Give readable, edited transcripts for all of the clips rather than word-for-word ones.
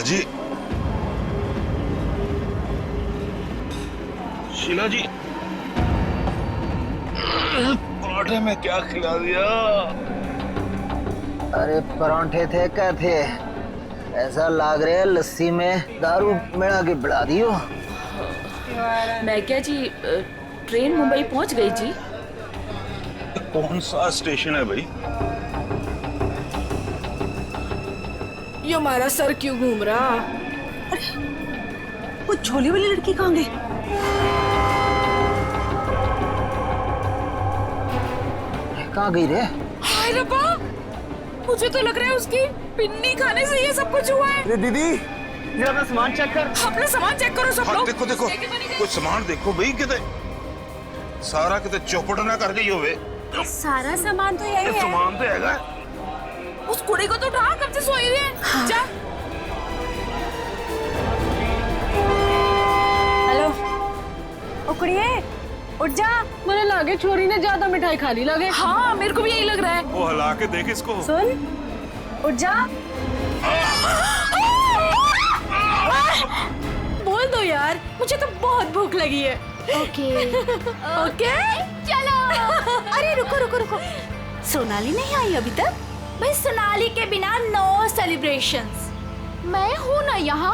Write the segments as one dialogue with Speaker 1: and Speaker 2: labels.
Speaker 1: जी, शीला जी, पराठे में क्या खिला दिया?
Speaker 2: अरे परांठे थे क्या थे? ऐसा लाग रहा है लस्सी में दारू मिला के बढ़ा दियो।
Speaker 3: मैं क्या जी, ट्रेन मुंबई पहुंच गई जी।
Speaker 1: कौन सा स्टेशन है भाई?
Speaker 3: ये हमारा सर क्यों घूम रहा?
Speaker 4: वो झोले वाली लड़की कहाँ गई?
Speaker 2: कहाँ गई रे?
Speaker 3: हाय रब्बा, मुझे तो लग रहा है उसकी पिन्नी खाने से ये सब कुछ हुआ है।
Speaker 2: अरे दीदी, जरा अपना सामान चेक कर।
Speaker 3: अपना सामान चेक करो सब लोग।
Speaker 1: देखो देखो, कुछ सामान देखो भाई, किते सारा किते चौपट ना कर गई होवे।
Speaker 4: सारा सामान तो यही है।
Speaker 1: सामान तो हैगा।
Speaker 3: उस कुड़ी को तो उठा, कब से सोई हुई है।
Speaker 4: हाँ।
Speaker 3: जा।
Speaker 4: हेलो, ओ कुड़िए, उठ जा।
Speaker 5: मुझे लगे छोरी ने ज्यादा मिठाई खा ली लगे।
Speaker 3: हाँ, मेरे को भी यही लग रहा है।
Speaker 1: वो हिला के देख इसको।
Speaker 4: सुन, उठ जा।
Speaker 5: बोल दो यार, मुझे तो बहुत भूख लगी है।
Speaker 4: ओके
Speaker 5: ओके
Speaker 4: चलो। अरे रुको रुको रुको, सोनाली नहीं आई अभी तक? भाई सोनाली के बिना नो सेलिब्रेशंस।
Speaker 6: मैं हूँ ना यहाँ।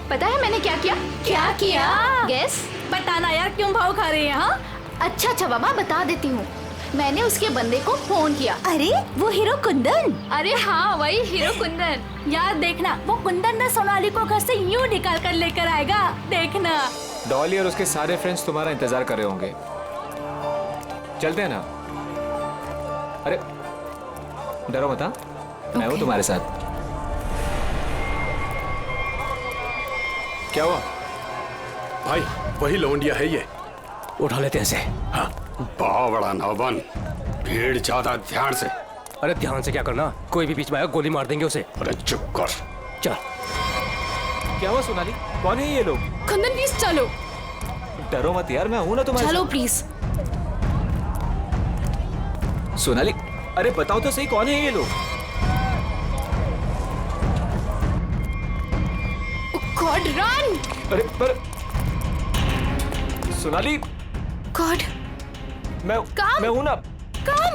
Speaker 6: पता है मैंने क्या किया?
Speaker 4: क्या किया?
Speaker 6: गेस।
Speaker 4: बताना यार, क्यों भाव खा रही है? हाँ,
Speaker 6: अच्छा बाबा बता देती हूँ। मैंने उसके बंदे को फोन किया।
Speaker 4: अरे वो हीरो कुंदन।
Speaker 6: अरे हाँ, वही हीरो कुंदन।
Speaker 4: यार देखना, वो कुंदन ना सोनाली को घर से यूं निकाल कर लेकर आएगा, देखना।
Speaker 7: डॉली और उसके सारे फ्रेंड्स तुम्हारा इंतजार कर रहे होंगे। चलते हैं ना? अरे डरो मत, हाँ? मैं हूँ तुम्हारे साथ।
Speaker 8: क्या हुआ भाई? वही लौंडिया है ये।
Speaker 7: उठा लेते हैं इसे।
Speaker 8: हाँ, बावड़ा ना बन, भीड़ ज्यादा, ध्यान से।
Speaker 7: अरे ध्यान से क्या करना? कोई भी बीच में आया गोली मार देंगे उसे।
Speaker 8: अरे चुप कर।
Speaker 7: चल। क्या हुआ सोनाली? कौन है ये लोग?
Speaker 3: कुंदन प्लीज चलो।
Speaker 7: डरो मत यार, मैं हूं ना तुम्हारे
Speaker 3: चलो
Speaker 7: साथ।
Speaker 3: प्लीज।
Speaker 7: सोनाली, अरे बताओ तो सही, कौन है ये लोग?
Speaker 3: God run.
Speaker 7: अरे पर सोनाली,
Speaker 3: गॉड,
Speaker 7: मैं हूं ना।
Speaker 3: कम।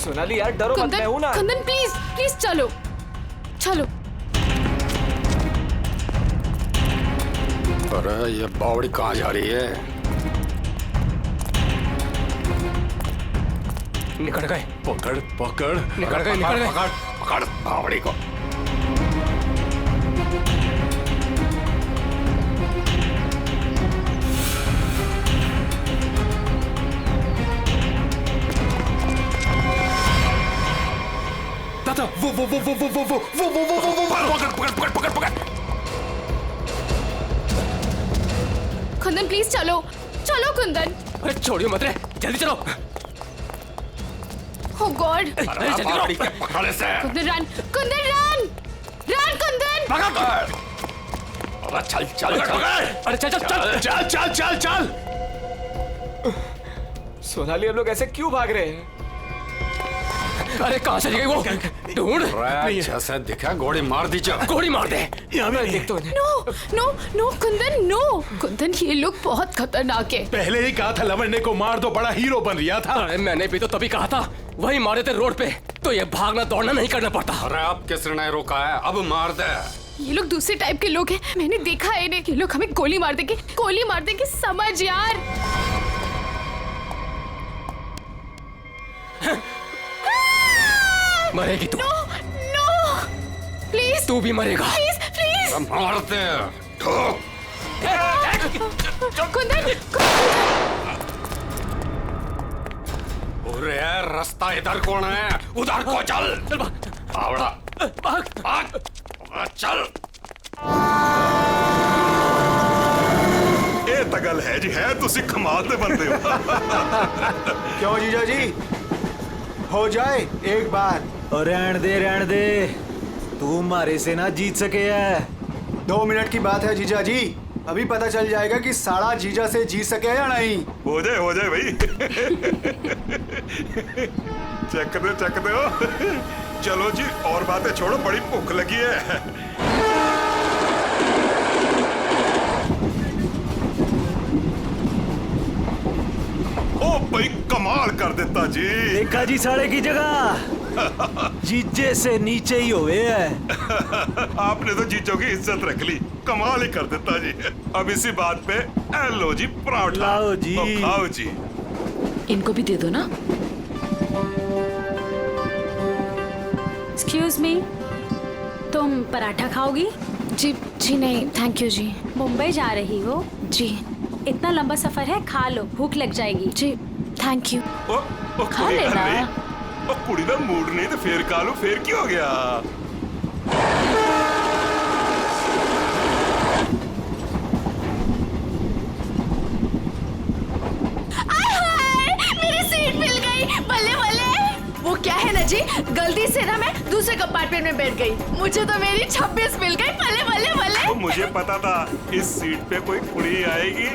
Speaker 7: सोनाली यार डरो मत, मैं हूं ना।
Speaker 3: कुंदन प्लीज प्लीज चलो चलो।
Speaker 8: अरे ये बावड़ी कहाँ जा रही है?
Speaker 7: निकल गए।
Speaker 8: पकड़ पकड़,
Speaker 7: निकल गए, निकल गए।
Speaker 8: पकड़ पकड़ बावड़ी को। दादा, वो पकड़ पकड़ पकड़ पकड़।
Speaker 3: कुंदन प्लीज चलो चलो कुंदन।
Speaker 7: अरे छोड़ियो मत रे, जल्दी चलो।
Speaker 3: ओ गॉड।
Speaker 8: अरे जल्दी बावड़ी के पकड़ से।
Speaker 3: Kundan run, Kundan run, run Kundan.
Speaker 8: पकड़। अरे चल चल चल।
Speaker 7: अरे चल चल चल
Speaker 8: चल चल चल चल।
Speaker 7: सोनाली, हम लोग ऐसे क्यों भाग रहे हैं? अरे कहाँ चली गई वो? ढूंढ।
Speaker 8: जैसे दिखा गोली मार दीजिए।
Speaker 7: गोली मार दे। यहाँ मैं देख तो नहीं।
Speaker 3: No no no Kundan, no Kundan, ये लोग बहुत खतरनाक है।
Speaker 8: पहले ही कहा था लवंडे को मार दो, बड़ा हीरो बन रहा था।
Speaker 7: अरे मैंने भी तो तभी कहा था, वही मारे थे रोड पे, तो ये भागना दौड़ना नहीं करना पड़ता।
Speaker 8: अरे अब किसने रोका है? अब मार दे।
Speaker 3: ये लोग दूसरे टाइप के लोग हैं, मैंने देखा है इन्हें। ये लोग हमें गोली मार देंगे, गोली मार देंगे, समझ यार।
Speaker 7: मरेगी तू।
Speaker 3: नो नो प्लीज,
Speaker 7: तू भी मरेगा।
Speaker 3: Please please.
Speaker 8: मार दे।
Speaker 3: कुंदन,
Speaker 8: अरे रास्ता इधर कौन है? उधर को चल। आवड़ा भाग। चल।
Speaker 1: ਇਹ ਤਾਂ ਗੱਲ ਹੈ ਜੀ, ਹੈ ਤੁਸੀਂ ਕਮਾਲ ਦੇ ਬੰਦੇ ਹੋ।
Speaker 9: क्यों जीजा जी, हो जाए एक बार।
Speaker 2: और रहन दे, तू हमारे से ना जीत सके है।
Speaker 9: 2 मिनट की बात है जीजा जी, अभी पता चल जाएगा कि साड़ा जीजा से जीत सके या नहीं।
Speaker 1: हो जाए भाई। चेक दो चलो जी, और बातें छोड़ो, बड़ी भूख लगी है। ओ भाई, कमाल कर देता जी।
Speaker 10: देखा जी साड़े की जगह जीजे से नीचे ही हुए है।
Speaker 1: आपने तो जीजों की इज्जत रख ली, कमाल ही कर देता जी। अब इसी बात पे लो जी पराठा।
Speaker 10: लाओ जी।
Speaker 1: तो खाओ जी।
Speaker 5: इनको भी दे दो ना।
Speaker 4: एक्सक्यूज मी, तुम पराठा खाओगी?
Speaker 3: जी जी नहीं, थैंक यू जी।
Speaker 4: मुंबई जा रही हो?
Speaker 3: जी
Speaker 4: इतना लंबा सफर है, खा लो, भूख लग जाएगी।
Speaker 3: जी थैंक यू।
Speaker 1: ओ
Speaker 3: खा
Speaker 1: कोई
Speaker 3: लेना।
Speaker 1: गल नहीं। ओ कुड़ी दा मूड नहीं तो फिर खा लो, फिर की हो गया।
Speaker 3: मेरी सीट मिल गई, बल्ले बल्ले। वो क्या है ना जी, गलती से ना मैं दूसरे कंपार्टमेंट में बैठ गई, मुझे तो मेरी 26 मिल गई। बल्ले बल्ले बल्ले।
Speaker 1: तो मुझे पता था इस सीट पे कोई कुड़ी आएगी।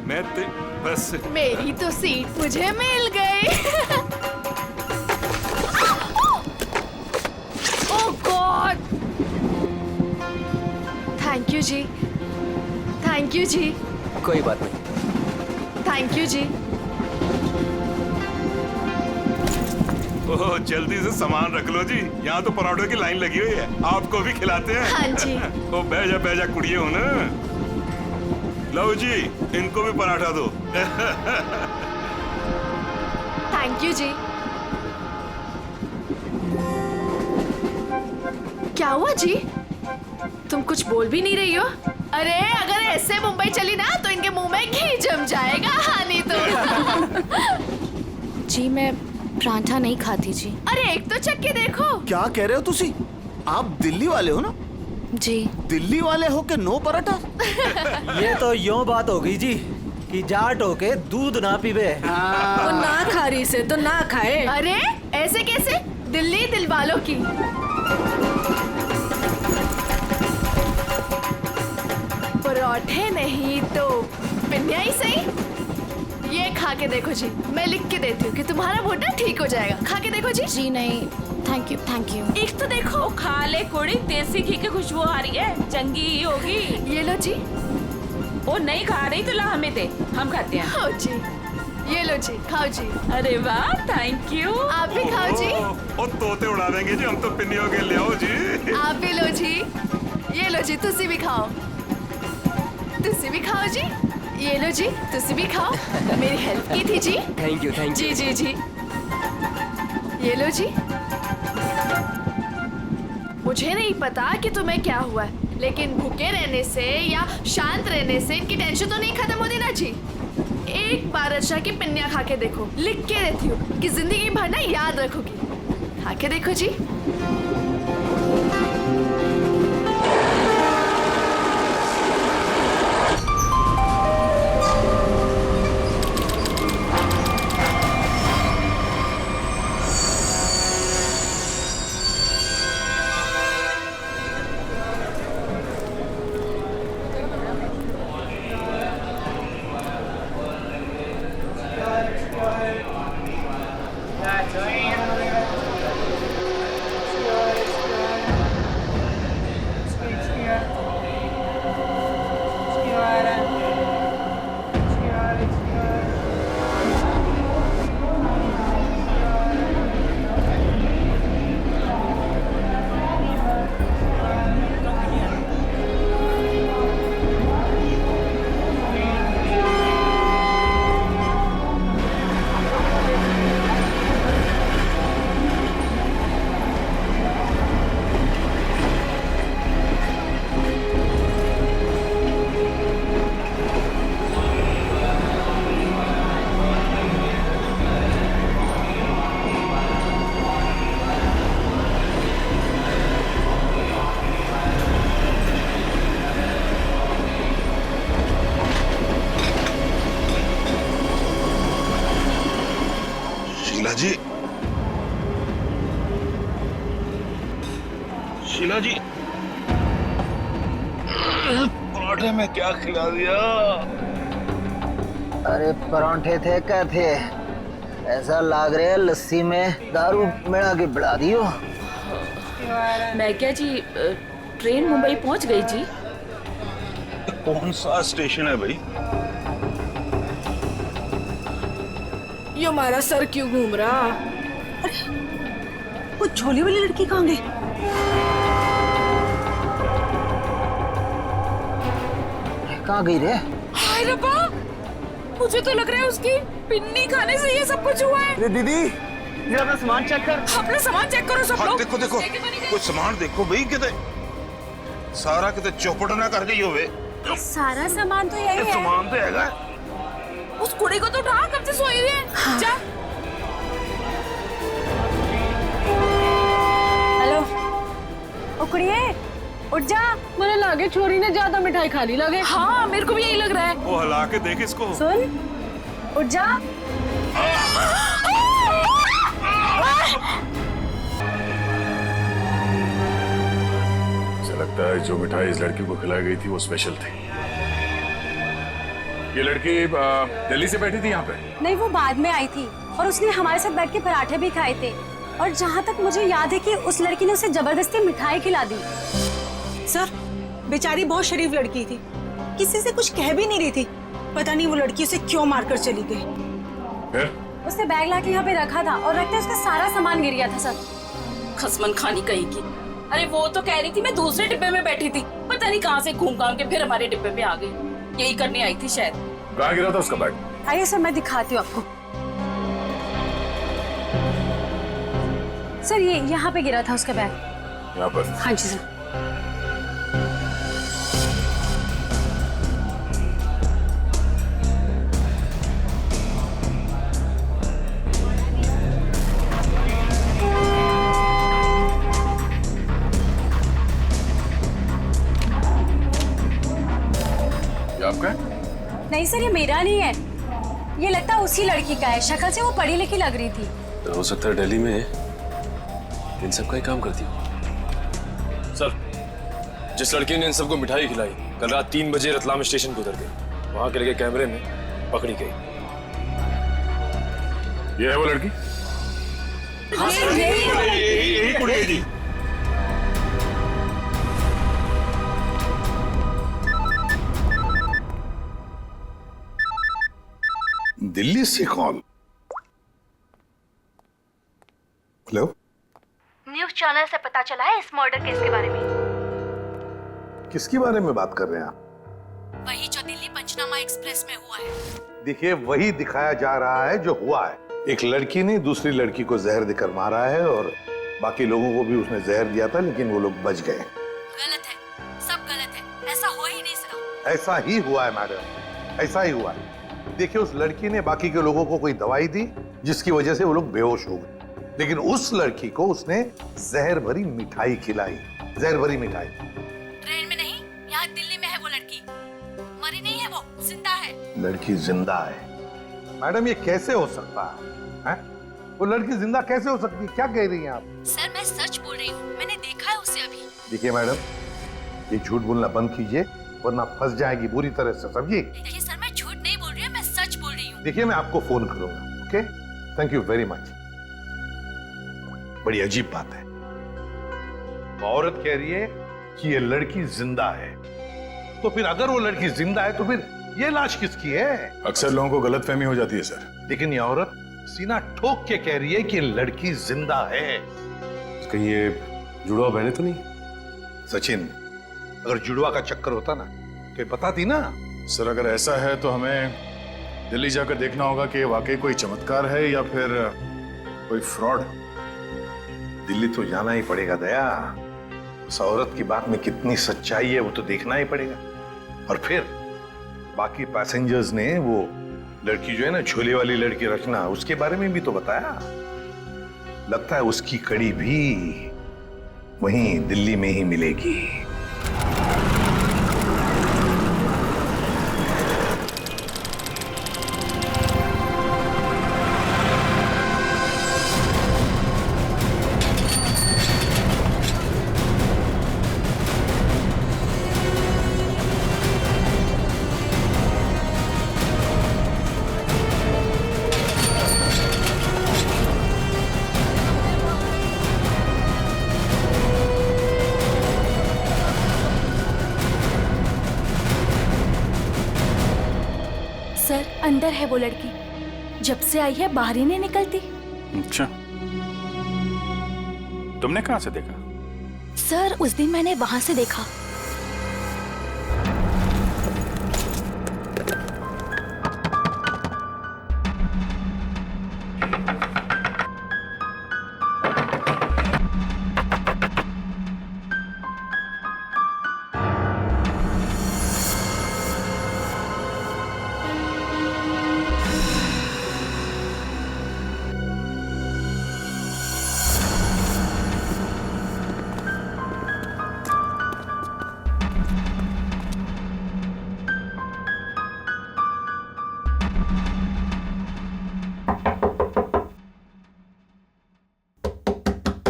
Speaker 1: मैं तो बस
Speaker 3: मेरी तो सीट मुझे मिल गई। ओह गॉड, थैंक यू जी, थैंक यू जी,
Speaker 10: कोई बात नहीं।
Speaker 3: थैंक यू जी।
Speaker 1: ओह, जल्दी से सामान रख लो जी, यहाँ तो पराठों की लाइन लगी हुई है, आपको भी खिलाते हैं।
Speaker 3: हाँ जी।
Speaker 1: ओ बैजा कुड़िए हो ना। लो जी, इनको भी पराठा दो।
Speaker 3: थैंक यू जी। क्या हुआ जी, तुम कुछ बोल भी नहीं रही हो? अरे अगर ऐसे मुंबई चली ना तो इनके मुंह में घी जम जाएगा। हाँ नहीं तो। जी मैं पराठा नहीं खाती जी। अरे एक तो चख के देखो।
Speaker 9: क्या कह रहे हो तुसी? आप दिल्ली वाले हो ना?
Speaker 3: जी।
Speaker 9: दिल्ली वाले हो के नो पराठा?
Speaker 10: ये तो यूं बात हो गई जी कि जाट हो के दूध ना पीवे।
Speaker 5: वो ना खा रही से तो ना खाए।
Speaker 3: अरे ऐसे कैसे, दिल्ली दिल वालों की। पराठे नहीं तो पिन्निया ही सही। ये खा के देखो जी, मैं लिख के देती हूँ कि तुम्हारा घुटना ठीक हो जाएगा। खा के देखो जी। जी नहीं, थैंक यू थैंक यू। एक तो देखो।
Speaker 11: खा ले कुड़ी, देसी घी की खुशबू आ रही है, चंगी ही होगी।
Speaker 3: ये लो जी।
Speaker 11: वो नहीं खा रही तो ला हमें दे, हम खाते हैं।
Speaker 3: खाओ जी, ये लो जी, खाओ जी।
Speaker 11: अरे वाह, थैंक यू।
Speaker 3: आप भी खाओ जी।
Speaker 1: ओ तोते उड़ा देंगे जी, हम तो पिन्नियों के ले आओ जी।
Speaker 3: आप भी लो जी, ये लो जी, तुसी भी खाओ, तुसी भी खाओ जी। ये लो जी, तुसी भी खाओ, मेरी हेल्प की थी जी।
Speaker 10: थैंक यू
Speaker 3: जी जी जी। ये लो जी। मुझे नहीं पता कि तुम्हें क्या हुआ है, लेकिन भूखे रहने से या शांत रहने से इनकी टेंशन तो नहीं खत्म होती ना जी। एक बार अच्छा की पिन्निया खा के देखो, लिख के देती हूँ कि जिंदगी भर ना याद रखोगी। खा के देखो जी।
Speaker 1: शीला जी, शीला जी, पराठे में क्या खिला दिया?
Speaker 2: अरे परांठे थे क्या थे? ऐसा लाग रहा है लस्सी में दारू मिला के बढ़ा दियो।
Speaker 11: मैं क्या जी, ट्रेन मुंबई पहुंच गई जी।
Speaker 1: कौन सा स्टेशन है भाई?
Speaker 5: ये हमारा सर क्यों घूम रहा?
Speaker 4: वो झोली वाली लड़की कहाँ गई?
Speaker 2: कहाँ गई रे?
Speaker 11: हाय रब्बा, मुझे तो लग रहा है उसकी पिन्नी खाने से ये सब कुछ हुआ है।
Speaker 9: दीदी जरा अपना सामान चेक कर।
Speaker 11: अपना सामान चेक करो सब लोग।
Speaker 1: देखो देखो, कुछ सामान देखो भाई, किते सारा किते चौपट ना कर गई होवे।
Speaker 4: सारा सामान तो यही है।
Speaker 1: सामान तो हैगा।
Speaker 11: उस कुड़ी को तो उठा, कब से सोई हुई है।
Speaker 4: हाँ।
Speaker 11: जा।
Speaker 4: हेलो, ओ कुड़िए, उठ जा।
Speaker 5: मुझे लगे छोरी ने ज्यादा मिठाई खा ली लगे।
Speaker 11: हाँ, मेरे को भी यही लग रहा है।
Speaker 1: वो हिला के देख इसको।
Speaker 4: सुन, उठ जा।
Speaker 12: मुझे लगता है जो मिठाई इस लड़की को खिलाई गई थी वो स्पेशल थी। ये लड़की दिल्ली से बैठी थी यहाँ पे?
Speaker 4: नहीं, वो बाद में आई थी और उसने हमारे साथ बैठ के पराठे भी खाए थे। और जहाँ तक मुझे याद है कि उस लड़की ने उसे जबरदस्ती मिठाई खिला दी।
Speaker 13: सर, बेचारी बहुत शरीफ लड़की थी, किसी से कुछ कह भी नहीं रही थी। पता नहीं वो लड़की उसे क्यों मारकर चली गई।
Speaker 12: फिर?
Speaker 4: उसने बैग लाके यहाँ पे रखा था और रखते उसका सारा सामान गिर गया था सर।
Speaker 11: खसमन खानी कहीं की। अरे वो तो कह रही थी मैं दूसरे डिब्बे में बैठी थी, पता नहीं कहाँ से घूम घाम के फिर हमारे डिब्बे पे आ गई। यही करने आई थी शायद।
Speaker 12: कहाँ गिरा था उसका बैग?
Speaker 4: आइए सर, मैं दिखाती हूँ आपको। सर, ये यहाँ पे गिरा था उसका बैग।
Speaker 12: यहाँ पर?
Speaker 4: हाँ जी सर।
Speaker 12: आपका?
Speaker 4: नहीं सर, ये मेरा नहीं है, ये लगता है उसी लड़की का है। शक्ल से वो पढ़ी लिखी लग रही थी।
Speaker 14: तो हो सकता है दिल्ली में इन सब का ही काम करती हो। सर, जिस लड़की ने इन सबको मिठाई खिलाई कल रात 3 बजे रतलाम स्टेशन पे उतर गई, वहां के लगे कैमरे में पकड़ी गई।
Speaker 12: ये है वो लड़की?
Speaker 1: यही कुड़ी जी।
Speaker 12: दिल्ली से कॉल। हेलो,
Speaker 4: न्यूज़ चैनल से पता चला है इस मर्डर केस के बारे में।
Speaker 12: किसके बारे में बात कर रहे हैं आप?
Speaker 4: वही जो दिल्ली पंचनामा एक्सप्रेस में हुआ है।
Speaker 12: देखिए, वही दिखाया जा रहा है जो हुआ है। एक लड़की ने दूसरी लड़की को जहर देकर मारा है और बाकी लोगों को भी उसने जहर दिया था, लेकिन वो लोग बच गए।
Speaker 4: गलत है, सब गलत है, ऐसा हो ही नहीं सकता।
Speaker 12: ऐसा ही हुआ है मैडम, ऐसा ही हुआ है। देखिए, उस लड़की ने बाकी के लोगों को कोई दवाई दी जिसकी वजह से वो लोग बेहोश हो गए, लेकिन उस लड़की को उसने जहर भरी मिठाई खिलाई। जहर भरी मिठाई।
Speaker 4: ट्रेन में नहीं, यहाँ दिल्ली में है वो लड़की। मरी नहीं है, वो जिंदा है।
Speaker 12: लड़की जिंदा है? मैडम, ये कैसे हो सकता है? वो लड़की जिंदा कैसे हो सकती है? क्या कह रही हैं आप?
Speaker 4: सर, मैं सच बोल रही हूँ, मैंने देखा है उसे अभी।
Speaker 12: देखिए मैडम, ये झूठ बोलना बंद कीजिए वरना फंस जाएगी बुरी तरह से, समझिए?
Speaker 4: देखिए सर, मैं झूठ नहीं बोल रही हूँ, मैं सच बोल रही हूँ।
Speaker 12: देखिए, मैं आपको फोन करूंगा, okay? Thank you very much. बड़ी अजीब बात है, औरत कह रही है कि ये लड़की जिंदा है, तो फिर अगर वो लड़की जिंदा है तो फिर ये लाश किसकी है?
Speaker 14: अक्सर लोगों को गलतफहमी हो जाती है सर।
Speaker 12: लेकिन ये औरत सीना ठोक के कह रही है कि लड़की जिंदा है।
Speaker 14: कहीं ये जुड़वा बहने तो नहीं?
Speaker 12: सचिन, अगर जुड़वा का चक्कर होता ना तो बताती ना।
Speaker 14: सर, अगर ऐसा है तो हमें दिल्ली जाकर देखना होगा कि वाकई कोई चमत्कार है या फिर कोई फ्रॉड।
Speaker 12: दिल्ली तो जाना ही पड़ेगा दया। उस औरत की बात में कितनी सच्चाई है वो तो देखना ही पड़ेगा। और फिर बाकी पैसेंजर्स ने वो लड़की जो है ना, झोले वाली लड़की रचना, उसके बारे में भी तो बताया। लगता है उसकी कड़ी भी वहीं दिल्ली में ही मिलेगी।
Speaker 4: अंदर है वो लड़की, जब से आई है बाहर ही नहीं निकलती।
Speaker 15: अच्छा, तुमने कहाँ से देखा?
Speaker 4: सर उस दिन मैंने वहां से देखा।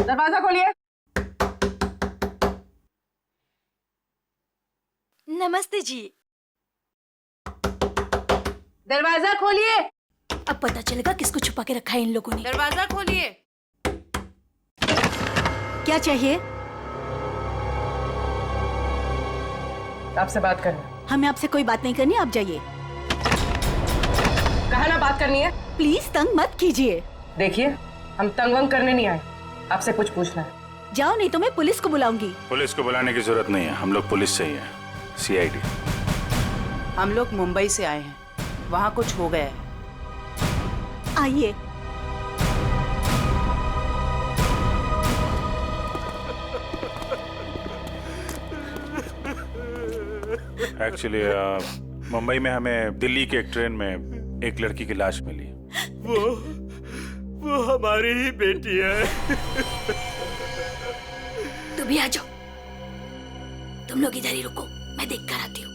Speaker 5: दरवाजा खोलिए।
Speaker 4: नमस्ते जी।
Speaker 5: दरवाजा खोलिए।
Speaker 4: अब पता चलेगा किसको छुपा के रखा है इन लोगों ने।
Speaker 5: दरवाजा खोलिए।
Speaker 4: क्या चाहिए?
Speaker 5: आपसे बात करना।
Speaker 4: हमें आपसे कोई बात नहीं करनी, आप जाइए।
Speaker 5: कहा ना बात करनी है।
Speaker 4: प्लीज तंग मत कीजिए।
Speaker 5: देखिए, हम तंग वंग करने नहीं आए, आपसे कुछ पूछना है।
Speaker 4: जाओ नहीं तो मैं पुलिस को बुलाऊंगी।
Speaker 15: पुलिस को बुलाने की जरूरत नहीं है, हम लोग पुलिस से ही हैं, CID।
Speaker 16: हम लोग मुंबई से आए हैं, वहाँ कुछ हो गया है।
Speaker 4: आइए।
Speaker 15: एक्चुअली मुंबई में हमें दिल्ली के एक ट्रेन में एक लड़की की लाश मिली।
Speaker 17: वो हमारी ही बेटी है।
Speaker 4: तुम भी आ जाओ। तुम लोग इधर ही रुको, मैं देख कर आती हूँ।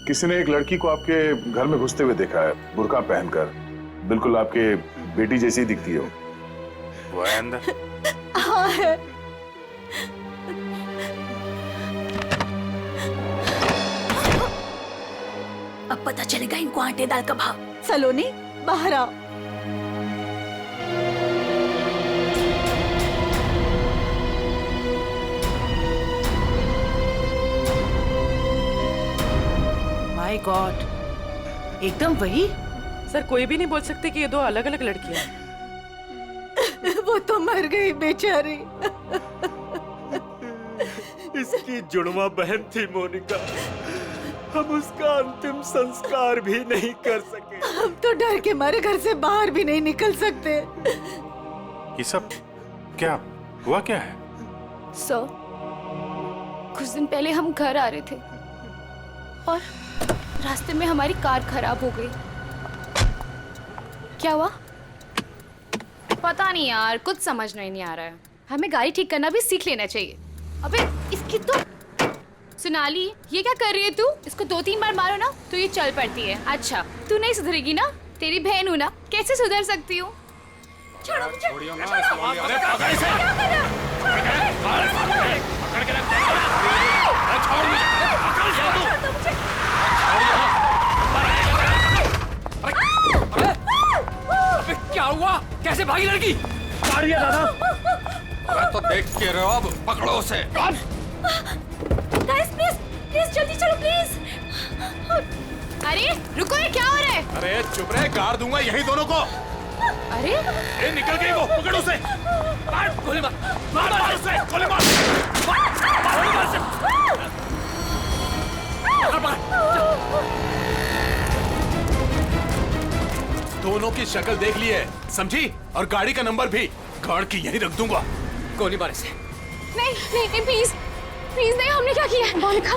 Speaker 12: किसी ने एक लड़की को आपके घर में घुसते हुए देखा है, बुर्का पहनकर, बिल्कुल आपके बेटी जैसी दिखती हो।
Speaker 15: वो है अंदर?
Speaker 4: हाँ है। अब पता चलेगा इनको आटे दाल का भाव। सलोनी बाहर आओ।
Speaker 16: माय गॉड, एकदम वही।
Speaker 5: सर कोई भी नहीं बोल सकते कि ये दो अलग अलग लड़कियां हैं।
Speaker 4: वो तो मर गई बेचारी।
Speaker 17: इसकी जुड़वा बहन थी मोनिका। हम उसका अंतिम संस्कार भी नहीं कर सके।
Speaker 4: हम तो डर के मारे घर से बाहर भी नहीं निकल सकते।
Speaker 15: ये सब क्या हुआ? क्या है?
Speaker 6: सर, कुछ दिन पहले हम घर आ रहे थे और रास्ते में हमारी कार खराब हो गई। क्या हुआ? पता नहीं यार, कुछ समझ नहीं आ रहा है। हमें गाड़ी ठीक करना भी सीख लेना चाहिए। अबे इसकी तो सोनाली, ये क्या कर रही है तू? इसको 2-3 बार मारो ना तो ये चल पड़ती है। अच्छा, तू नहीं सुधरेगी ना? तेरी बहन हूँ ना, कैसे सुधर सकती हूँ? छोड़ो मुझे।
Speaker 8: क्या हुआ? कैसे भागी लड़की? मार दिया दादा। अरे तो देख के रहो, अब पकड़ो उसे।
Speaker 6: गाइस प्लीज जल्दी चलो प्लीज। अरे रुको, ये क्या हो रहा है?
Speaker 15: अरे चुप रहे, गाड़ दूंगा यही दोनों को।
Speaker 6: अरे
Speaker 15: निकल गई वो, पकड़ उसे। मार, गोली मार, मार उसे, गोली मार। दोनों की शक्ल देख ली है, समझी? और गाड़ी का नंबर भी गाड़ की यहीं रख दूंगा।
Speaker 8: गोली मार इसे।
Speaker 6: नहीं प्लीज नहीं, हमने क्या किया है? मोनिका,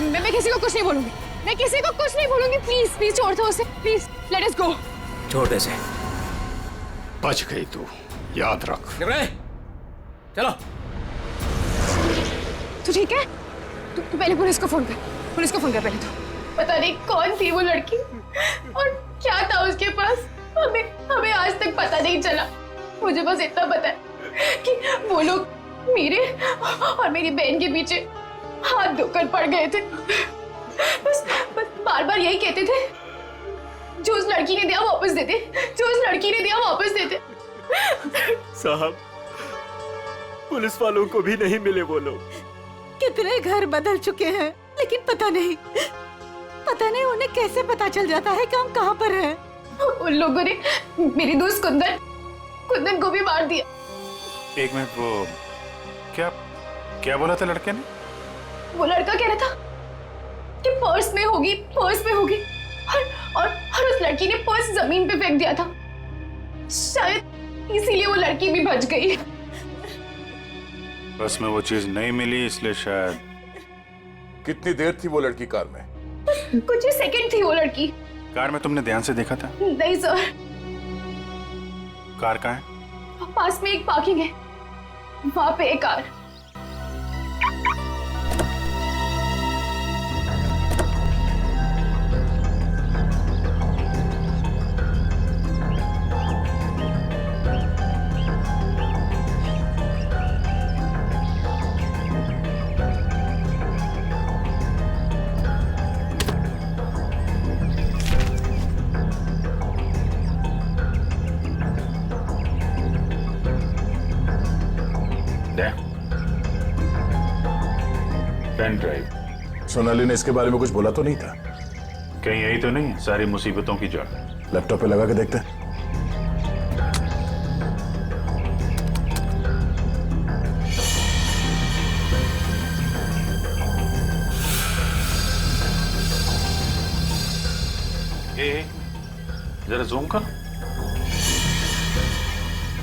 Speaker 6: मैं किसी को कुछ नहीं बोलूंगी। मैं किसी को कुछ नहीं बोलूंगी। प्लीज छोड़ दो उसे, प्लीज लेट अस गो।
Speaker 8: छोड़ दे इसे।
Speaker 15: बच गई तू, याद रख।
Speaker 8: चलो।
Speaker 6: तू ठीक है? तू पहले पुलिस को फोन कर पहले तो। पता नहीं कौन थी वो लड़की और क्या था उसके पास। हमें आज तक पता नहीं चला। मुझे बस इतना पता है कि वो लोग मेरे और मेरी बहन के पीछे हाथ धोकर पड़ गए थे। बस बार बार यही कहते थे, जो उस लड़की ने दिया वापस देते, जो उस लड़की ने दिया वापस देते।
Speaker 17: साहब, पुलिस वालों को भी नहीं मिले वो लोग।
Speaker 4: कितने घर बदल चुके हैं, लेकिन पता नहीं
Speaker 13: पता नहीं उन्हें कैसे पता चल जाता है कि हम कहाँ पर हैं।
Speaker 6: उन लोगों ने मेरी दोस्त कुंदन को भी मार दिया।
Speaker 15: एक मिनट, वो क्या क्या बोला था लड़के ने?
Speaker 6: वो लड़का कह रहा था कि पर्स में होगी और उस लड़की ने पर्स जमीन पे फेंक दिया था। शायद इसीलिए वो लड़की भी बच गई।
Speaker 15: बस में वो चीज नहीं मिली इसलिए शायद।
Speaker 12: कितनी देर थी वो लड़की कार में?
Speaker 6: कुछ ही सेकंड थी वो लड़की।
Speaker 15: कार में तुमने ध्यान से देखा था?
Speaker 6: नहीं सर।
Speaker 15: कार कहाँ है?
Speaker 6: पास में एक पार्किंग है, वहां पे एक कार।
Speaker 15: Pen drive.
Speaker 12: सोनाली ने इसके बारे में कुछ बोला तो नहीं था?
Speaker 15: कहीं यही तो नहीं है सारी मुसीबतों की जड़?
Speaker 12: लैपटॉप पे लगा के देखते हैं।
Speaker 15: जरा जूम कर।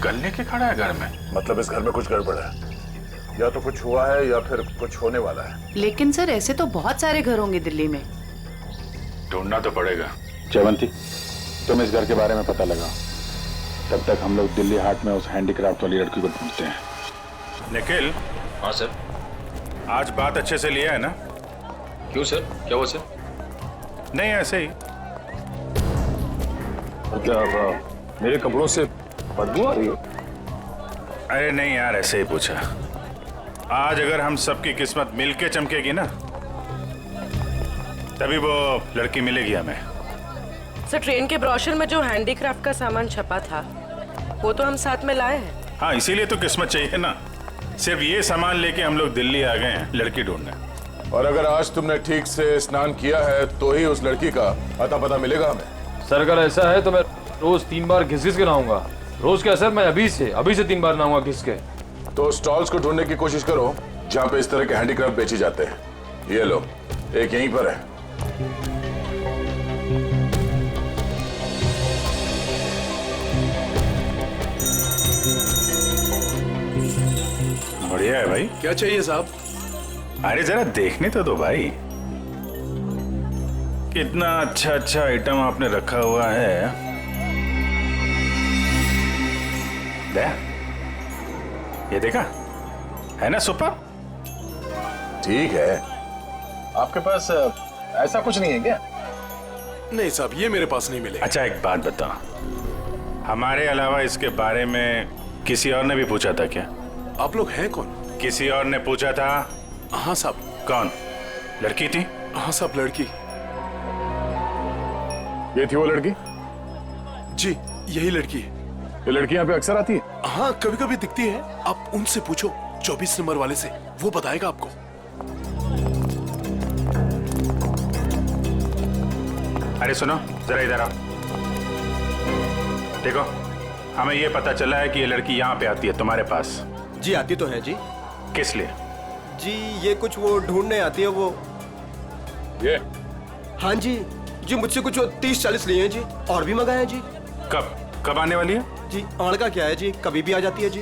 Speaker 15: गन लेके खड़ा है घर में?
Speaker 12: मतलब इस घर में कुछ गड़बड़ है, या तो कुछ हुआ है या फिर कुछ होने वाला है।
Speaker 16: लेकिन सर ऐसे तो बहुत सारे घर होंगे दिल्ली में।
Speaker 15: ढूंढना तो पड़ेगा।
Speaker 18: जयवंती, तुम इस घर के बारे में पता लगाओ, तब तक हम लोग दिल्ली हाट में उस हैंडीक्राफ्ट वाली लड़की को ढूंढते हैं।
Speaker 15: निखिल।
Speaker 14: हाँ सर।
Speaker 15: आज बात अच्छे से लिया है ना?
Speaker 14: क्यों सर, क्या हुआ सर?
Speaker 15: नहीं ऐसे ही।
Speaker 14: क्या मेरे कपड़ों से बदबू आ रही है?
Speaker 15: अरे नहीं यार, ऐसे ही पूछा। आज अगर हम सबकी किस्मत मिलके चमकेगी ना, तभी वो लड़की मिलेगी हमें।
Speaker 5: सर ट्रेन के ब्रोशर में जो हैंडीक्राफ्ट का सामान छपा था वो तो हम साथ में लाए हैं।
Speaker 15: हाँ, इसीलिए तो किस्मत चाहिए ना। सिर्फ ये सामान लेके हम लोग दिल्ली आ गए हैं लड़की ढूंढने।
Speaker 12: और अगर आज तुमने ठीक से स्नान किया है तो ही उस लड़की का अता पता मिलेगा हमें।
Speaker 14: सर अगर ऐसा है तो मैं रोज 3 बार घिस के नहाऊंगा। रोज क्या सर, मैं अभी से 3 बार नहाऊंगा घिस के।
Speaker 12: तो स्टॉल्स को ढूंढने की कोशिश करो जहाँ पे इस तरह के हैंडीक्राफ्ट बेचे जाते हैं। ये लो, एक यहीं पर है।
Speaker 15: बढ़िया है भाई।
Speaker 8: क्या चाहिए साहब?
Speaker 15: अरे जरा देखने तो दो भाई, कितना अच्छा अच्छा आइटम आपने रखा हुआ है। दे, ये देखा है ना, सुपर।
Speaker 12: ठीक है, आपके पास ऐसा कुछ नहीं है क्या?
Speaker 8: नहीं साहब, ये मेरे पास नहीं मिलेगा।
Speaker 15: अच्छा एक बात बता, हमारे अलावा इसके बारे में किसी और ने भी पूछा था क्या?
Speaker 8: आप लोग हैं कौन?
Speaker 15: किसी और ने पूछा था?
Speaker 8: हाँ साहब।
Speaker 15: कौन? लड़की थी?
Speaker 8: हाँ साहब, लड़की।
Speaker 12: ये थी वो लड़की?
Speaker 8: जी यही लड़की है।
Speaker 12: ये लड़की यहाँ पे अक्सर आती है?
Speaker 8: हाँ कभी कभी दिखती है। आप उनसे पूछो 24 नंबर वाले से, वो बताएगा आपको।
Speaker 15: अरे सुनो जरा इधर आओ। देखो, हमें ये पता चला है कि ये लड़की यहाँ पे आती है तुम्हारे पास।
Speaker 9: जी आती तो है जी।
Speaker 15: किस लिए?
Speaker 9: जी ये कुछ वो ढूंढने आती है वो।
Speaker 12: ये?
Speaker 9: हाँ जी जी, मुझसे कुछ 30-40 लिए हैं जी, और भी मंगाए हैं जी।
Speaker 15: कब आने वाली है?
Speaker 9: जी आड़ का क्या है जी, कभी भी आ जाती है जी।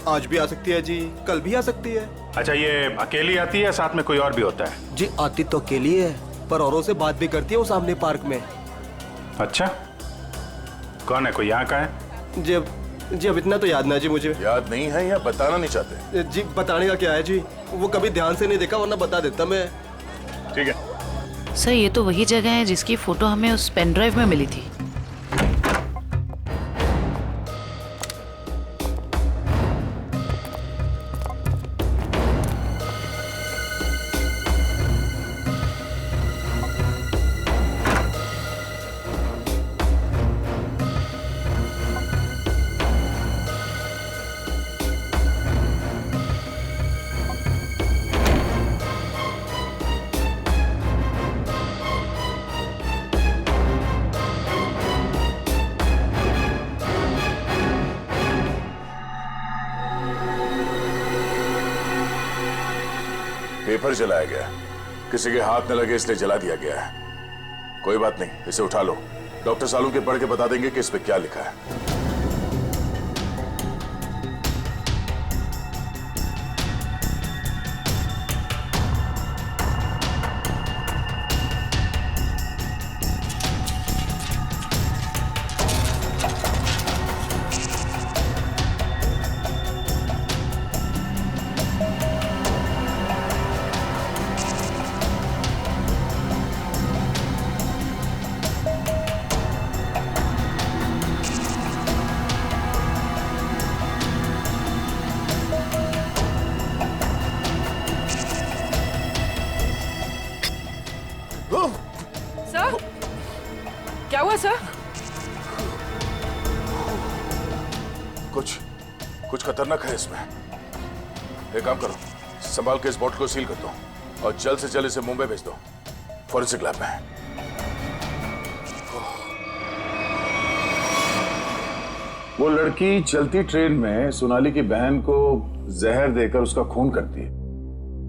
Speaker 9: आज भी आ सकती है जी, कल भी आ सकती है।
Speaker 15: अच्छा, ये अकेली आती है, साथ में कोई और भी होता है?
Speaker 9: जी आती तो अकेली है, पर औरों से बात भी करती है वो सामने पार्क में।
Speaker 15: अच्छा, कौन है? कोई यहाँ का है?
Speaker 9: जी अब इतना तो याद ना जी मुझे।
Speaker 12: याद नहीं है या बताना नहीं चाहते?
Speaker 9: जी बताने का क्या है जी, वो कभी ध्यान से नहीं देखा, वरना बता देता मैं।
Speaker 12: ठीक है
Speaker 16: सर, ये तो वही जगह है जिसकी फोटो हमें उस पेन ड्राइव में मिली थी।
Speaker 14: पेपर जलाया गया, किसी के हाथ न लगे इसलिए जला दिया गया है। कोई बात नहीं, इसे उठा लो, डॉक्टर सालू के पढ़ के बता देंगे कि इस पे क्या लिखा है।
Speaker 5: सर, क्या हुआ सर?
Speaker 14: कुछ खतरनाक है इसमें। एक काम करो, संभाल के इस बॉटल को सील कर दो और जल्द से जल्द इसे मुंबई भेज दो, फॉरेंसिक लैब में।
Speaker 18: वो लड़की चलती ट्रेन में सोनाली की बहन को जहर देकर उसका खून करती है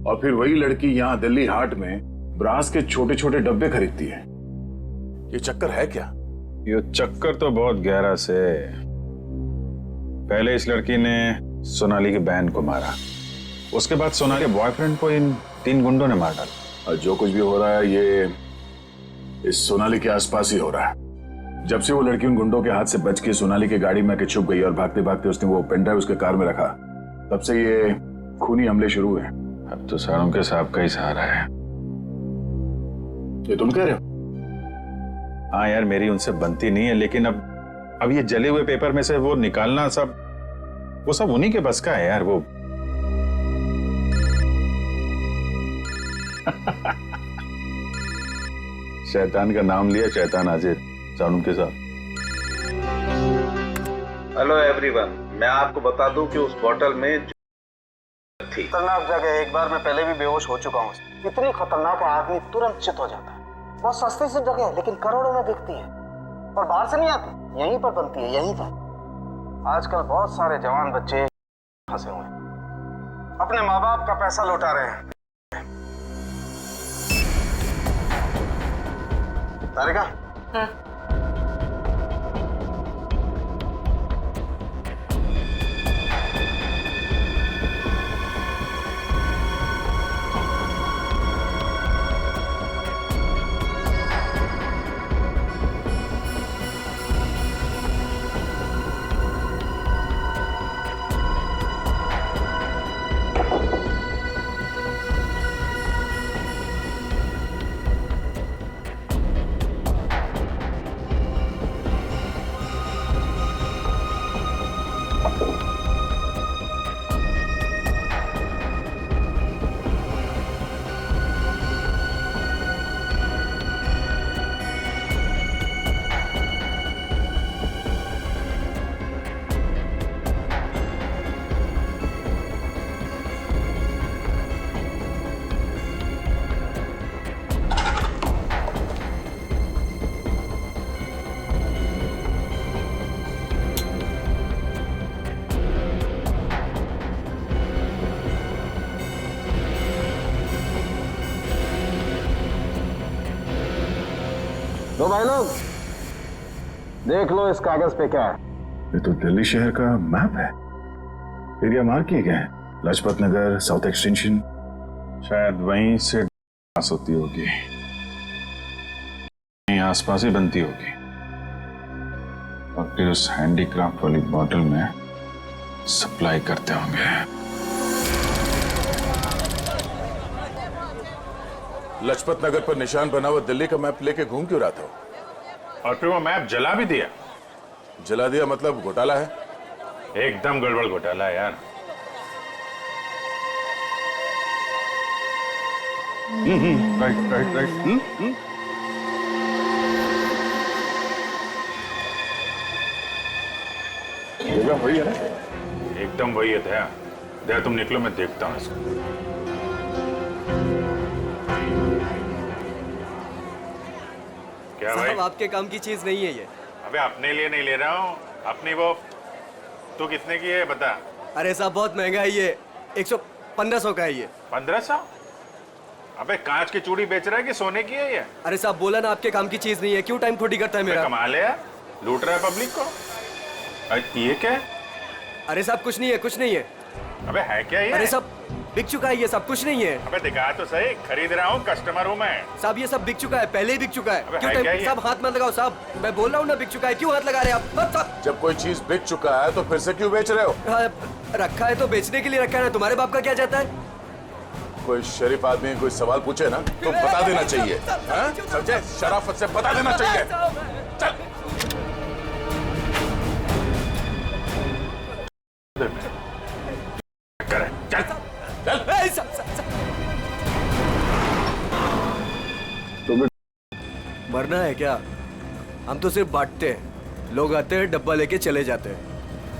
Speaker 18: और फिर वही लड़की यहाँ दिल्ली हाट में ब्रास के छोटे छोटे डब्बे खरीदती है।
Speaker 14: ये चक्कर है क्या?
Speaker 18: ये चक्कर तो बहुत गहरा से। पहले इस लड़की ने सोनाली की बहन को मारा, उसके बाद सोनाली के बॉयफ्रेंड को इन 3 गुंडों ने मार डाला। और जो कुछ भी हो रहा है ये इस सोनाली के आसपास ही हो रहा है। जब से वो लड़की उन गुंडों के हाथ से बच के सोनाली की गाड़ी में आके छुप गई और भागते भागते उसने वो पेन ड्राइव उसके कार में रखा, तब से ये खूनी हमले शुरू हुए। अब तो सारों के सांप का ही सहारा है। ये तुम कह रहे हो? हाँ यार, मेरी उनसे बनती नहीं है, लेकिन अब ये जले हुए पेपर में से वो निकालना वो सब उन्हीं के बस का है यार। वो शैतान का नाम लिया, शैतान हाजिर। सानू के साथ।
Speaker 12: हेलो एवरीवन, मैं आपको बता दूं कि उस बोतल में थी।
Speaker 2: खतरनाक जगह, एक बार मैं पहले भी बेहोश हो चुका हूँ। इतनी खतरनाक है, आदमी तुरंत चित हो जाता है। बहुत सस्ती सी जगह है, लेकिन करोड़ों में बिकती है और बाहर से नहीं आती, यहीं पर बनती है, यहीं पर। आजकल बहुत सारे जवान बच्चे फंसे हुए हैं, अपने माँ बाप का पैसा लौटा रहे हैं। तारिका, तो भाई लोग देख लो इस कागज पे क्या है।
Speaker 18: ये तो दिल्ली शहर का मैप है। एरिया मार्क किए गए हैं, लाजपत नगर, साउथ एक्सटेंशन। शायद वहीं से पास होती होगी, यहीं आसपास ही बनती होगी और फिर उस हैंडीक्राफ्ट वाली बॉटल में सप्लाई करते होंगे।
Speaker 14: लाजपत नगर पर निशान बना हुआ दिल्ली का मैप लेके घूम क्यों रहा था?
Speaker 15: और फिर वो मैप जला भी दिया।
Speaker 14: जला दिया मतलब घोटाला है?
Speaker 15: एकदम गड़बड़ घोटाला है यार।
Speaker 18: Right right right. जगह वही है ना?
Speaker 15: एकदम वही है। दया, दया तुम निकलो, मैं देखता हूँ इसको। क्या भाई?
Speaker 19: साहब, आपके काम की चीज नहीं है ये।
Speaker 15: अबे अपने लिए नहीं ले रहा हूँ, अपनी वो। तू कितने की है बता?
Speaker 19: अरे साहब बहुत महंगा है ये, 100-1500 का है ये।
Speaker 15: 1500? अबे कांच की चूड़ी बेच रहा है कि सोने की है ये?
Speaker 19: अरे साहब बोला ना आपके काम की चीज नहीं है, क्यों टाइम खोटी करता है मेरा?
Speaker 15: कमाल है यार, लूट रहा है पब्लिक को। ये क्या है?
Speaker 19: अरे साहब कुछ नहीं है, कुछ नहीं है।
Speaker 15: अबे है क्या ये?
Speaker 19: अरे सब बिक चुका है, ये सब कुछ नहीं है।
Speaker 15: अबे दिखा तो सही, खरीद रहा हूँ, कस्टमर हूँ मैं।
Speaker 19: साहब ये सब बिक चुका है, पहले ही बिक चुका है।
Speaker 15: अबे
Speaker 19: क्यों
Speaker 15: है क्या
Speaker 19: टाइम
Speaker 15: ये?
Speaker 19: साहब हाथ मत लगाओ साहब, मैं बोल रहा हूँ ना बिक चुका है, क्यों हाथ लगा रहे हैं आप?
Speaker 18: जब कोई चीज बिक चुका है तो फिर से क्यों बेच रहे हो?
Speaker 19: रखा है तो बेचने के लिए रखा है ना, तुम्हारे बाप का क्या जाता है?
Speaker 18: कोई शरीफ आदमी कोई सवाल पूछे ना तो बता देना चाहिए, हाँ? समझे? शराफत से बता देना चाहिए। चल
Speaker 19: तुम्हें मरना है क्या? हम तो सिर्फ बांटते हैं, लोग आते हैं डब्बा लेके चले जाते हैं।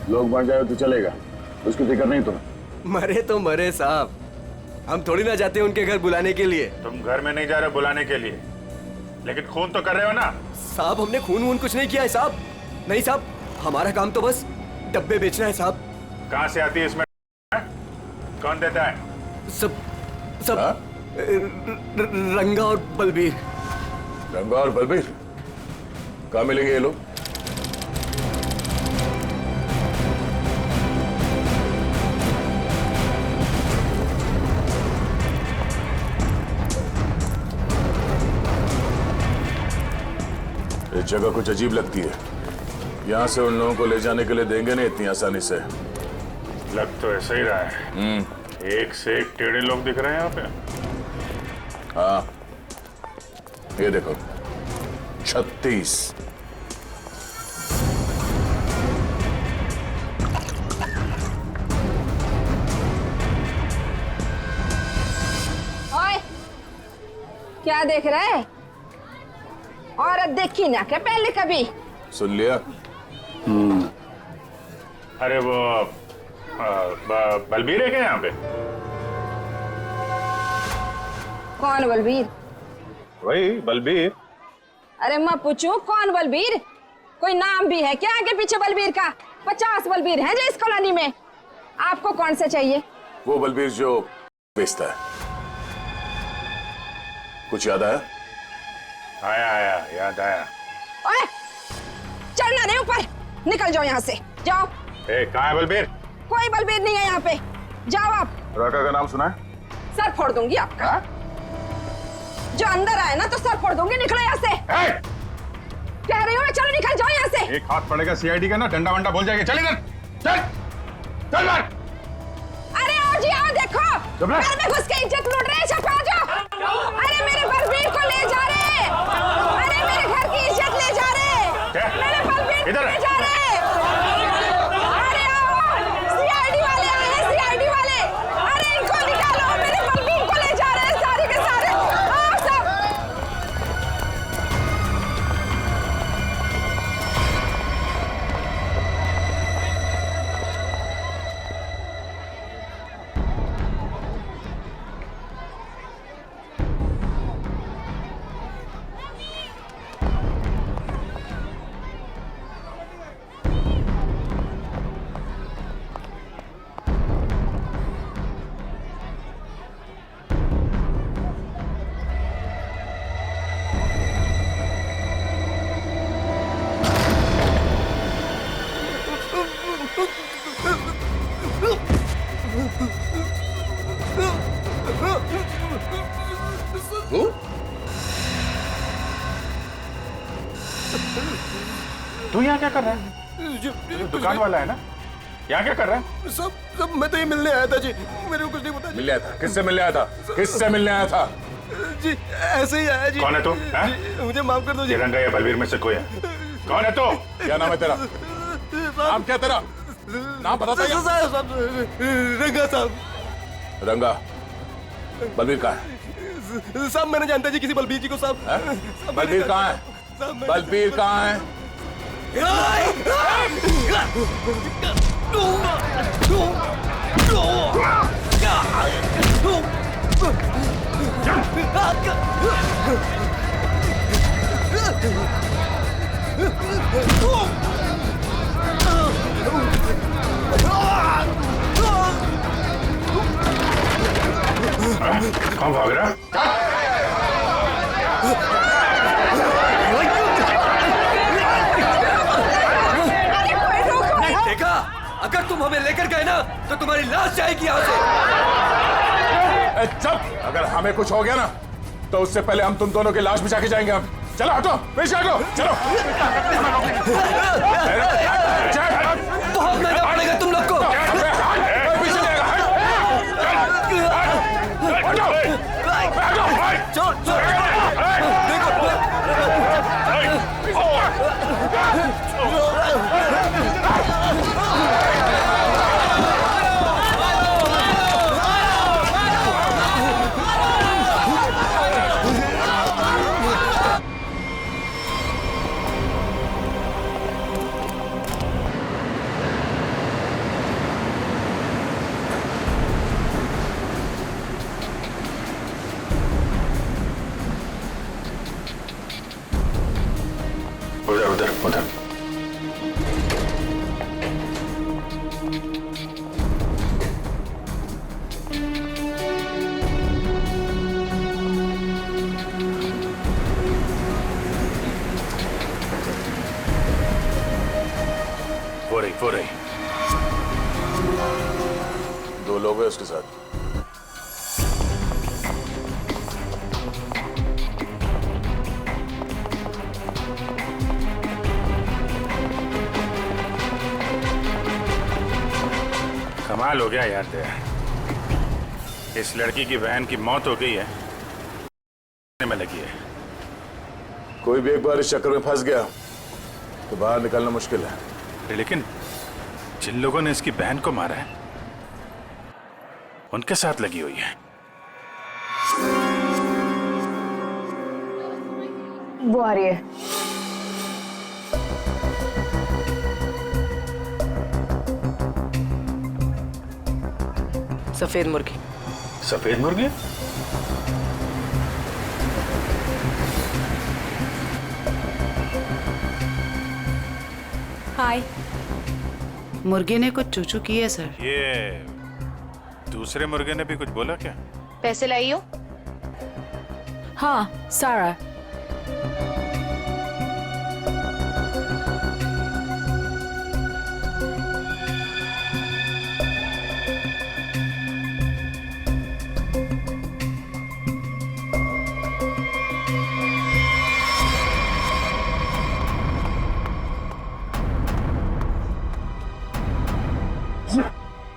Speaker 18: लोग मर जाए तो चलेगा, उसकी फिक्र नहीं तुम्हें।
Speaker 19: मरे तो मरे साहब, हम थोड़ी ना जाते हैं उनके घर बुलाने के लिए।
Speaker 15: तुम घर में नहीं जा रहे बुलाने के लिए, लेकिन खून तो कर रहे हो ना?
Speaker 19: साहब हमने खून वून कुछ नहीं किया है साहब। नहीं साहब, हमारा काम तो बस डब्बे बेचना है साहब।
Speaker 15: कहाँ से आती है इसमें? कौन देता है?
Speaker 19: सब रंगा और बलबीर।
Speaker 18: रंगा और बलबीर कहाँ मिलेंगे ये लोग? ये जगह कुछ अजीब लगती है, यहाँ से उन लोगों को ले जाने के लिए देंगे नहीं इतनी आसानी से।
Speaker 15: लग तो ऐसा ही रहा है, एक से एक टेढ़े लोग दिख रहे हैं यहाँ पे।
Speaker 18: हाँ ये देखो 36।
Speaker 20: ओए, क्या देख रहा है? औरत देखी ना क्या पहले कभी?
Speaker 18: सुन लिया?
Speaker 15: अरे वो बलबीर है क्या यहाँ पे?
Speaker 20: कौन बलबीर?
Speaker 15: वही बलबीर।
Speaker 20: अरे मैं पूछूं कौन बलबीर? कोई नाम भी है क्या आगे पीछे बलबीर का? 50 बलबीर हैं जो इस कॉलोनी में। आपको कौन सा चाहिए?
Speaker 18: वो बलबीर जो बेचता है। कुछ याद आया?
Speaker 15: आया याद आया।
Speaker 20: ओए, चढ़ना नहीं ऊपर, निकल जाओ यहाँ से, जाओ।
Speaker 15: कहाँ है बलबीर?
Speaker 20: कोई बलबीर नहीं है यहाँ पे, जाओ आप।
Speaker 18: राका का नाम सुना है?
Speaker 20: सर फोड़ दूंगी आपका। जो अंदर आए ना तो सर फोड़ दूंगी, निकलो यहाँ से। कह रही हूँ चलो निकल जाओ यहाँ से।
Speaker 15: एक हाथ पड़ेगा सीआईडी का ना, डंडा वंडा बोल जाएगा। चल इधर, चल चल मार।
Speaker 20: अरे आओ जी आओ, देखो घर में घुस के इज्जत लूट रहे हैं, छपा जाओ। अरे मेरे बलबीर को ले जा रहे, अरे मेरे घर की इज्जत ले जा रहे, मेरे बलबीर को ले जा रहे। अरे आओ, सीआईडी वाले आए हैं, सीआईडी वाले। अरे इनको निकालो, मेरे बलबीर को ले जा रहे हैं सारे के सारे। आओ सब।
Speaker 15: तू यहाँ क्या कर रहा है? दुकान वाला है ना, यहाँ क्या कर रहा है?
Speaker 19: सब मैं तो ये मिलने आया था जी, मेरे को कुछ नहीं पता।
Speaker 18: मिलने आया था? किससे मिलने आया था? किससे मिलने आया था?
Speaker 19: जी ऐसे ही आया जी।
Speaker 15: कौन है तू?
Speaker 19: मुझे माफ कर दो जी।
Speaker 15: रंगा या बलबीर में से कोई है? कौन है तू?
Speaker 18: क्या नाम है तेरा? नाम क्या तेरा? नाम बता दे।
Speaker 19: रंगा साहब।
Speaker 18: रंगा, बलबीर कहाँ है?
Speaker 19: साहब मैंने जानता जी किसी बलबीर जी को साहब।
Speaker 18: बलबीर कहाँ है? बलबीर कहाँ है?
Speaker 15: कौन भाग रहा?
Speaker 19: अगर तुम हमें लेकर गए ना तो तुम्हारी लाश जाएगी यहाँ से।
Speaker 18: चुप! अगर हमें कुछ हो गया ना तो उससे पहले हम तुम दोनों की लाश बिछा के जाएंगे। हम चलो, हटो, पीछे हटो, चलो।
Speaker 19: बहुत महंगा पड़ेगा तुम लोग को।
Speaker 18: उधर उधर उधर।
Speaker 15: वो रही।
Speaker 18: 2 लोग हैं उसके साथ।
Speaker 15: कमाल हो गया यार दया, इस लड़की की बहन की मौत हो गई है में लगी है।
Speaker 18: कोई भी एक बार इस चक्कर में फंस गया तो बाहर निकलना मुश्किल है।
Speaker 15: लेकिन जिन लोगों ने इसकी बहन को मारा है उनके साथ लगी हुई है।
Speaker 6: वो आ रही है।
Speaker 5: सफेद मुर्गी।
Speaker 15: सफेद मुर्गी?
Speaker 16: हाय। मुर्गे ने कुछ चूचू की है सर।
Speaker 15: ये दूसरे मुर्गे ने भी कुछ बोला क्या?
Speaker 6: पैसे लाई हो?
Speaker 4: हाँ, सारा।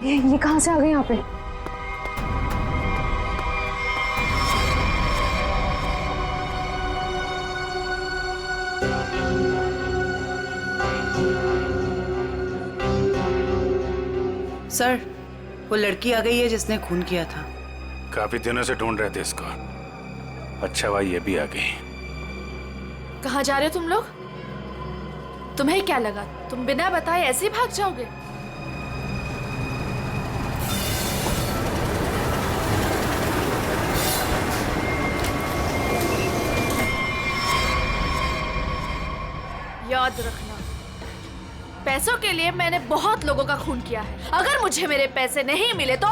Speaker 6: ये कहां से आ गए यहाँ पे?
Speaker 16: सर, वो लड़की आ गई है जिसने खून किया था।
Speaker 15: काफी दिनों से ढूंढ रहे थे इसको। अच्छा हुआ ये भी आ गई।
Speaker 3: कहाँ जा रहे हो तुम लोग? तुम्हें क्या लगा तुम बिना बताए ऐसे ही भाग जाओगे? याद रखना, पैसों के लिए मैंने बहुत लोगों का खून किया है। अगर मुझे मेरे पैसे नहीं मिले तो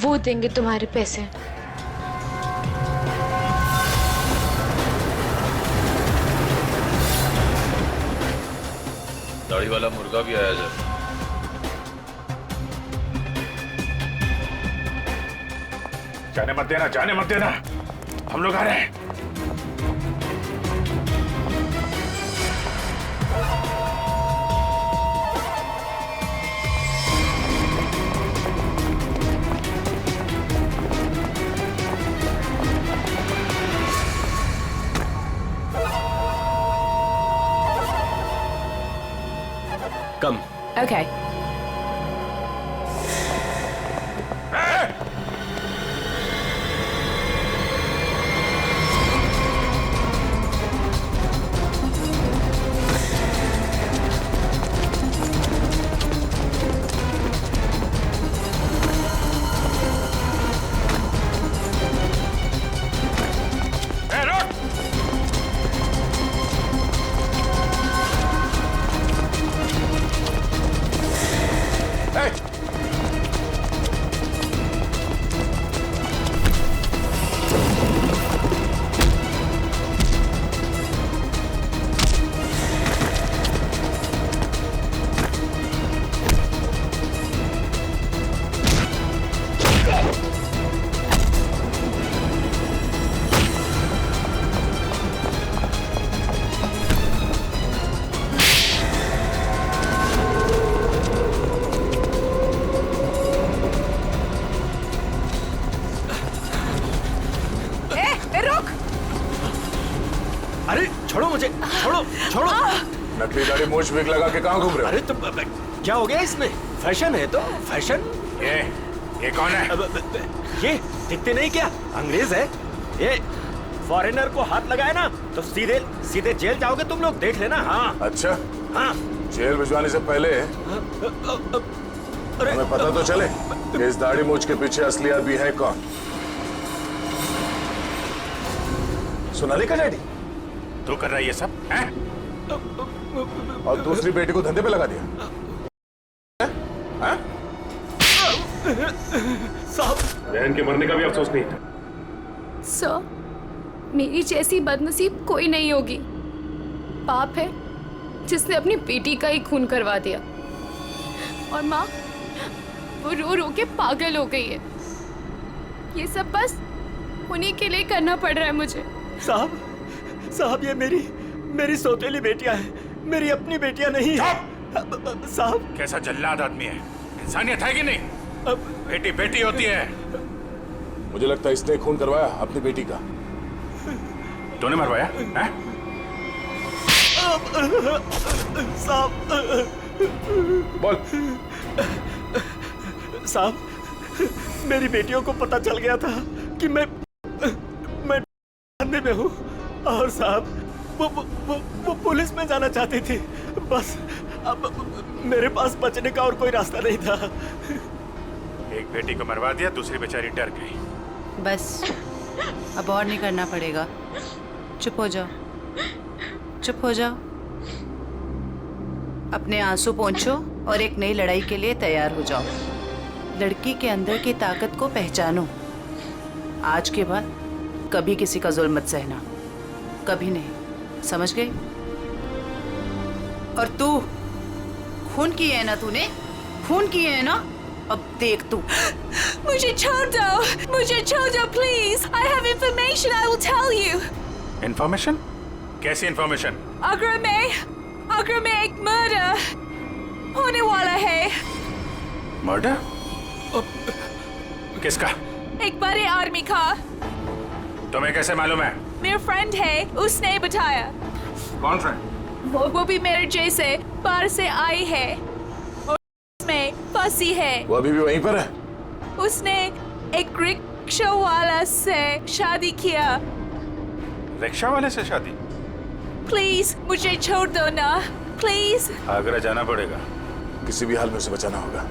Speaker 6: वो देंगे तुम्हारे पैसे।
Speaker 14: दाढ़ी वाला मुर्गा भी आया जब।
Speaker 15: जाने मत देना, जाने मत देना, हम लोग आ रहे हैं।
Speaker 14: कम।
Speaker 6: Okay.
Speaker 18: मूछ विग लगा के कहाँ घूम रहे हो?
Speaker 17: अरे तो क्या हो गया इसमें? फैशन है तो फैशन।
Speaker 15: ये कौन है?
Speaker 17: ये दिखते नहीं क्या? अंग्रेज है ये। फॉरेनर को हाथ लगाए ना तो सीधे सीधे जेल जाओगे तुम लोग, देख लेना। हाँ
Speaker 18: अच्छा,
Speaker 17: हाँ।
Speaker 18: जेल भिजवाने से पहले हमें पता तो चले कि इस दाढ़ी मूछ के पीछे असली आदमी है कौन। सोनाली का डैडी
Speaker 15: तू कर रहा है ये सब हैं?
Speaker 18: और दूसरी बेटी को धंधे पे लगा दिया।
Speaker 14: साहब, बहन के मरने का भी अफसोस नहीं था।
Speaker 6: सर, मेरी जैसी बदनसीब कोई नहीं होगी। पाप है जिसने अपनी बेटी का ही खून करवा दिया, और माँ वो रो रो के पागल हो गई है। ये सब बस उन्हीं के लिए करना पड़ रहा है मुझे।
Speaker 17: साहब ये मेरी सौतेली बेटियां हैं, मेरी अपनी बेटियां नहीं है। साहब
Speaker 15: कैसा जल्लाद आदमी है, इंसानियत है कि नहीं? बेटी बेटी होती है।
Speaker 18: मुझे लगता है इसने खून करवाया अपनी बेटी का।
Speaker 15: तूने मरवाया हैं?
Speaker 17: साहब
Speaker 18: बोल।
Speaker 17: साहब, मेरी बेटियों को पता चल गया था कि मैं धंधे में हूँ, और साहब वो पुलिस में जाना चाहती थी। बस अब मेरे पास बचने का और कोई रास्ता नहीं था।
Speaker 15: एक बेटी को मरवा दिया, दूसरी बेचारी डर गई।
Speaker 16: बस अब और नहीं करना पड़ेगा। चुप हो जाओ, चुप हो जाओ। अपने आंसू पोंछो और एक नई लड़ाई के लिए तैयार हो जाओ। लड़की के अंदर की ताकत को पहचानो। आज के बाद कभी किसी का जुल्म मत सहना, कभी नहीं, समझ गई? और तू खून की है ना, तूने खून की है ना, अब देख तू।
Speaker 4: मुझे छोड़ दो please. I have information, I will tell you.
Speaker 15: Information? कैसी इंफॉर्मेशन?
Speaker 4: आगरा में एक मर्डर होने वाला है।
Speaker 15: मर्डर? किसका?
Speaker 4: एक बड़े आदमी का।
Speaker 15: तुम्हें कैसे मालूम है?
Speaker 4: मेरा फ्रेंड है, उसने बताया।
Speaker 15: कौन फ्रेंड?
Speaker 4: वो भी मेरे जैसे बाहर से आई है और उसमें फंसी है।
Speaker 18: वो अभी भी वहीं पर है?
Speaker 4: उसने एक रिक्शा वाला से शादी किया।
Speaker 15: रिक्शा वाले से शादी?
Speaker 4: प्लीज मुझे छोड़ दो ना, प्लीज।
Speaker 15: आगरा जाना पड़ेगा।
Speaker 18: किसी भी हाल में उसे बचाना होगा।